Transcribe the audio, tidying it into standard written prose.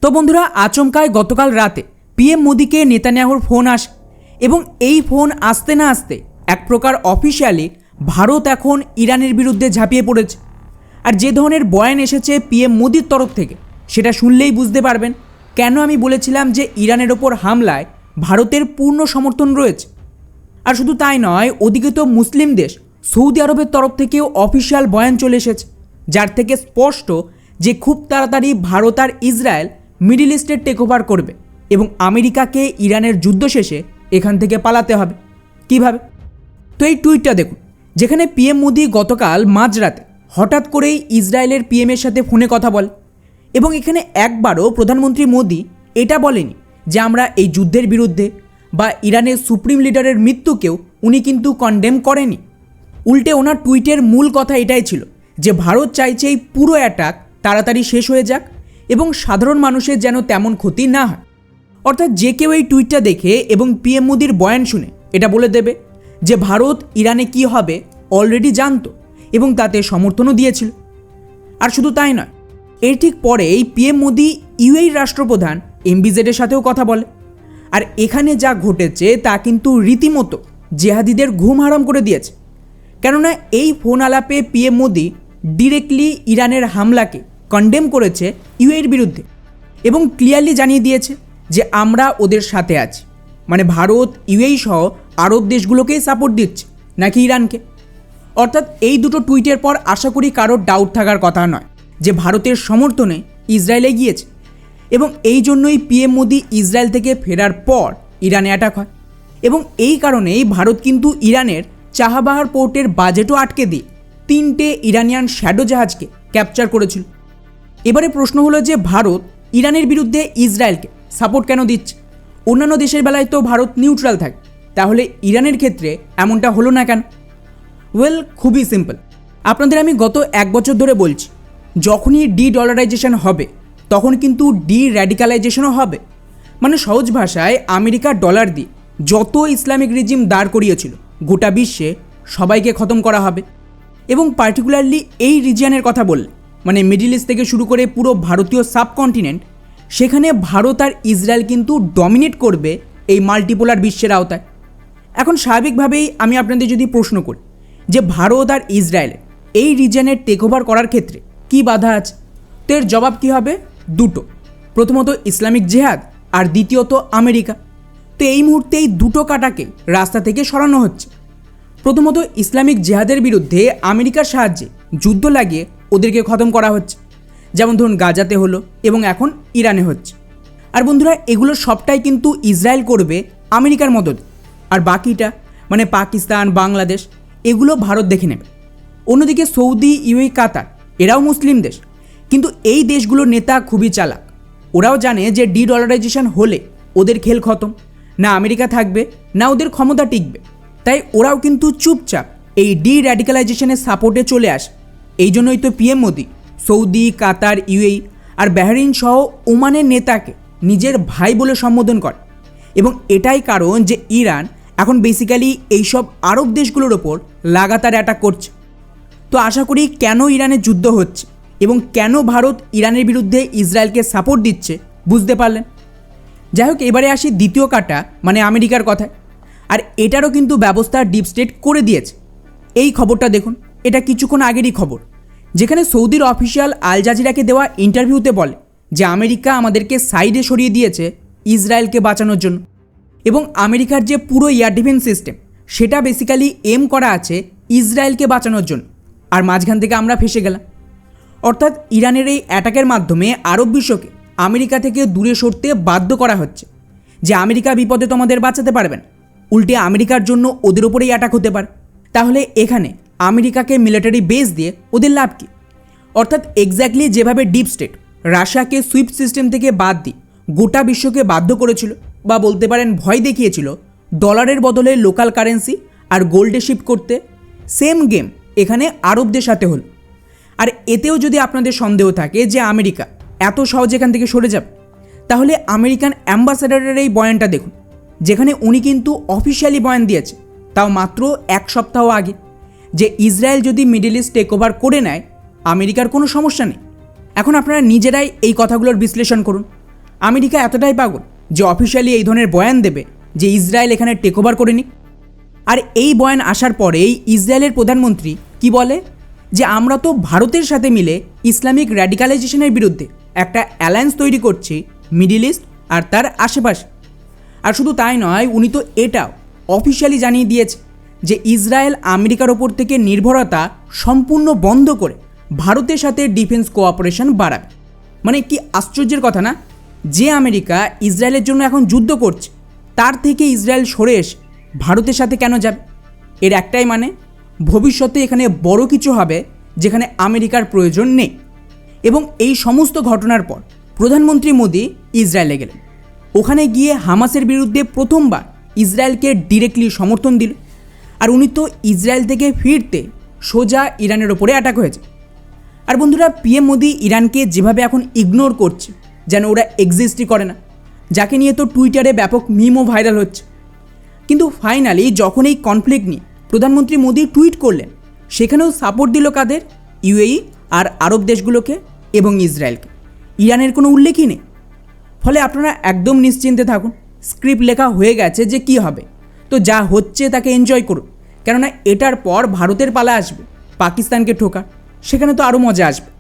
তো বন্ধুরা, আচমকায় গতকাল রাতে পিএম মোদিকে নেতানিয়াহুর ফোন আসে এবং এই ফোন আসতে না আসতে এক প্রকার অফিসিয়ালি ভারত এখন ইরানের বিরুদ্ধে ঝাঁপিয়ে পড়েছে। আর যে ধরনের বয়ান এসেছে পিএম মোদির তরফ থেকে সেটা শুনলেই বুঝতে পারবেন কেন আমি বলেছিলাম যে ইরানের ওপর হামলায় ভারতের পূর্ণ সমর্থন রয়েছে। আর শুধু তাই নয়, ওদিকে তো মুসলিম দেশ সৌদি আরবের তরফ থেকেও অফিসিয়াল বয়ান চলে এসেছে, যার থেকে স্পষ্ট যে খুব তাড়াতাড়ি ভারত আর ইসরায়েল মিডল ইস্টের টেক ওভার করবে এবং আমেরিকাকে ইরানের যুদ্ধ শেষে এখান থেকে পালাতে হবে। কিভাবে? তো এই টুইটটা দেখুন, যেখানে পিএম মোদি গতকাল মাঝরাতে হঠাৎ করেই ইসরায়েলের পিএমের সাথে ফোনে কথা বলে এবং এখানে একবারও প্রধানমন্ত্রী মোদি এটা বলেনি যে আমরা এই যুদ্ধের বিরুদ্ধে বা ইরানের সুপ্রিম লিডারের মৃত্যুকেও উনি কিন্তু কনডেম করেনি। উল্টে ওনার টুইটের মূল কথা এটাই ছিল যে ভারত চাইছে এই পুরো অ্যাটাক তাড়াতাড়ি শেষ হয়ে যাক এবং সাধারণ মানুষের যেন তেমন ক্ষতি না হয়। অর্থাৎ যে কেউ এই টুইটটা দেখে এবং পিএম মোদির বয়ান শুনে এটা বলে দেবে যে ভারত ইরানে কি হবে অলরেডি জানতো এবং তাতে সমর্থনও দিয়েছিল। আর শুধু তাই নয়, এর ঠিক পরেই পিএম মোদি ইউএইর রাষ্ট্রপ্রধান এমবিজেডের সাথেও কথা বলে। আর এখানে যা ঘটেছে তা কিন্তু রীতিমতো জেহাদিদের ঘুম হারাম করে দিয়েছে, কেননা এই ফোন আলাপে পিএম মোদি ডিরেক্টলি ইরানের হামলাকে কন্ডেম করেছে ইউএইর বিরুদ্ধে এবং ক্লিয়ারলি জানিয়ে দিয়েছে যে আমরা ওদের সাথে আছি। মানে ভারত ইউএই সহ আরব দেশগুলোকেই সাপোর্ট দিচ্ছে, নাকি ইরানকে। অর্থাৎ এই দুটো টুইটের পর আশা করি কারোর ডাউট থাকার কথা নয় যে ভারতের সমর্থনে ইসরায়েলে গিয়েছে এবং এই জন্যই পিএম মোদি ইসরায়েল থেকে ফেরার পর ইরানে অ্যাটাক হয় এবং এই কারণেই ভারত কিন্তু ইরানের চাহাবাহার পোর্টের বাজেটও আটকে দিয়ে 3টে ইরানিয়ান শ্যাডো জাহাজকে ক্যাপচার করেছিল। এবারে প্রশ্ন হলো যে ভারত ইরানের বিরুদ্ধে ইসরায়েলকে সাপোর্ট কেন দিচ্ছে? অন্যান্য দেশের বেলায় তো ভারত নিউট্রাল থাকে, তাহলে ইরানের ক্ষেত্রে এমনটা হলো না কেন? ওয়েল, খুবই সিম্পল। আপনাদের আমি গত 1 বছর ধরে বলছি, যখনই ডলারাইজেশন হবে তখন কিন্তু র্যাডিকালাইজেশনও হবে। মানে সহজ ভাষায় আমেরিকা ডলার দিয়ে যত ইসলামিক রিজিম দাঁড় করিয়েছিল গোটা বিশ্বে সবাইকে খতম করা হবে এবং পার্টিকুলারলি এই রিজিয়নের কথা বললে মানে মিডল ইস্ট থেকে শুরু করে পুরো ভারতীয় সাবকন্টিনেন্ট, সেখানে ভারত আর ইসরায়েল কিন্তু ডমিনেট করবে এই মাল্টিপোলার বিশ্বের আওতায়। এখন স্বাভাবিকভাবেই আমি আপনাদের যদি প্রশ্ন করি যে ভারত আর ইসরায়েলের এই রিজিয়নের টেক ওভার করার ক্ষেত্রে কী বাধা আছে, তো এর জবাব কী হবে? দুটো। প্রথমত ইসলামিক জেহাদ আর দ্বিতীয়ত আমেরিকা। তো এই মুহূর্তে এই দুটো কাটাকে রাস্তা থেকে সরানো হচ্ছে। প্রথমত ইসলামিক জেহাদের বিরুদ্ধে আমেরিকার সাহায্যে যুদ্ধ লাগিয়ে ওদেরকে খতম করা হচ্ছে, যেমন ধরুন গাজাতে হলো এবং এখন ইরানে হচ্ছে। আর বন্ধুরা, এগুলো সবটাই কিন্তু ইসরায়েল করবে আমেরিকার মদদে, আর বাকিটা মানে পাকিস্তান, বাংলাদেশ এগুলো ভারত দেখে নেবে। অন্যদিকে সৌদি, ইউএই, কাতার এরাও মুসলিম দেশ, কিন্তু এই দেশগুলোর নেতা খুবই চালাক। ওরাও জানে যে ডলারাইজেশন হলে ওদের খেল খতম, না আমেরিকা থাকবে না ওদের ক্ষমতা টিকবে। তাই ওরাও কিন্তু চুপচাপ এই র্যাডিকালাইজেশনের সাপোর্টে চলে আসে। এই জন্যই তো পিএম মোদি সৌদি, কাতার, ইউএই আর বাহরিন সহ ওমানের নেতাকে নিজের ভাই বলে সম্বোধন করে এবং এটাই কারণ যে ইরান এখন বেসিক্যালি এইসব আরব দেশগুলোর ওপর লাগাতার অ্যাটাক করছে। তো আশা করি কেন ইরানের যুদ্ধ হচ্ছে এবং কেন ভারত ইরানের বিরুদ্ধে ইসরায়েলকে সাপোর্ট দিচ্ছে বুঝতে পারলেন। যাই হোক, এবারে আসি দ্বিতীয় কাটা মানে আমেরিকার কথায়। আর এটারও কিন্তু ব্যবস্থা ডিপ স্টেট করে দিয়েছে। এই খবরটা দেখুন, এটা কিছুক্ষণ আগেরই খবর, যেখানে সৌদির অফিসিয়াল আল জাজিরাকে দেওয়া ইন্টারভিউতে বলে যে আমেরিকা আমাদেরকে সাইডে সরিয়ে দিয়েছে ইসরায়েলকে বাঁচানোর জন্য এবং আমেরিকার যে পুরো এয়ার ডিফেন্স সিস্টেম সেটা বেসিক্যালি এম করা আছে ইসরায়েলকে বাঁচানোর জন্য, আর মাঝখান থেকে আমরা ফেসে গেলাম। অর্থাৎ ইরানের এই অ্যাটাকের মাধ্যমে আরব বিশ্বকে আমেরিকা থেকে দূরে সরতে বাধ্য করা হচ্ছে যে আমেরিকা বিপদে তোমাদের বাঁচাতে পারবে না, উল্টে আমেরিকার জন্য ওদের ওপরেই অ্যাটাক হতে পারে। তাহলে এখানে আমেরিকাকে মিলিটারি বেস দিয়ে ওদের লাভ কী? অর্থাৎ এক্স্যাক্টলি যেভাবে ডিপ স্টেট রাশিয়াকে সুইফট সিস্টেম থেকে বাদ দিয়ে গোটা বিশ্বকে বাধ্য করেছিল বা বলতে পারেন ভয় দেখিয়েছিল ডলারের বদলে লোকাল কারেন্সি আর গোল্ডে শিফট করতে, সেম গেম এখানে আরবদের সাথে হল। আর এতেও যদি আপনাদের সন্দেহ থাকে যে আমেরিকা এত সহজে এখান থেকে সরে যাবে, তাহলে আমেরিকান অ্যাম্বাসাডারের এই বয়ানটা দেখুন, যেখানে উনি কিন্তু অফিসিয়ালি বয়ান দিয়েছে, তাও মাত্র 1 সপ্তাহ আগে, যে ইসরায়েল যদি মিডল ইস্ট টেক ওভার করে নেয় আমেরিকার কোনো সমস্যা নেই। এখন আপনারা নিজেরাই এই কথাগুলোর বিশ্লেষণ করুন। আমেরিকা এতটাই পাগল যে অফিসিয়ালি এই ধরনের বয়ান দেবে যে ইসরায়েল এখানে টেক ওভার করে নিক। আর এই বয়ান আসার পরেই ইসরায়েলের প্রধানমন্ত্রী কি বলে যে আমরা তো ভারতের সাথে মিলে ইসলামিক র্যাডিকালাইজেশনের বিরুদ্ধে একটা অ্যালায়েন্স তৈরি করছি মিডিল ইস্ট আর তার আশেপাশে। আর শুধু তাই নয়, উনি তো এটাও অফিসিয়ালি জানিয়ে দিয়েছে যে ইসরায়েল আমেরিকার ওপর থেকে নির্ভরতা সম্পূর্ণ বন্ধ করে ভারতের সাথে ডিফেন্স কোঅপারেশন বাড়াবে। মানে কি আশ্চর্যের কথা না, যে আমেরিকা ইসরায়েলের জন্য এখন যুদ্ধ করছে তার থেকে ইসরায়েল সরে এসে ভারতের সাথে কেন যাবে? এর একটাই মানে, ভবিষ্যতে এখানে বড় কিছু হবে যেখানে আমেরিকার প্রয়োজন নেই। এবং এই সমস্ত ঘটনার পর প্রধানমন্ত্রী মোদি ইসরায়েলে গেলেন। ওখানে গিয়ে হামাসের বিরুদ্ধে প্রথমবার ইসরায়েলকে ডিরেক্টলি সমর্থন দিল। আর উনি তো ইসরায়েল থেকে ফিরতে সোজা ইরানের ওপরে অ্যাটাক হয়েছে। আর বন্ধুরা, পিএম মোদি ইরানকে যেভাবে এখন ইগনোর করছে যেন ওরা এক্সিস্টই করে না, যাকে নিয়ে তো টুইটারে ব্যাপক মিমও ভাইরাল হচ্ছে। কিন্তু ফাইনালি যখন এই কনফ্লিক্ট নিয়ে প্রধানমন্ত্রী মোদি টুইট করলেন, সেখানেও সাপোর্ট দিল কাদের? ইউএই আর আরব দেশগুলোকে এবং ইসরায়েলকে। ইরানের কোনো উল্লেখই নেই। ফলে আপনারা একদম নিশ্চিন্তে থাকুন, স্ক্রিপ্ট লেখা হয়ে গেছে যে কি হবে, তো যা হচ্ছে তাকে এনজয় করুন। কেননা এটার পর ভারতের পালা আসবে পাকিস্তানকে ঠোকা, সেখানে তো আরও মজা আসবে।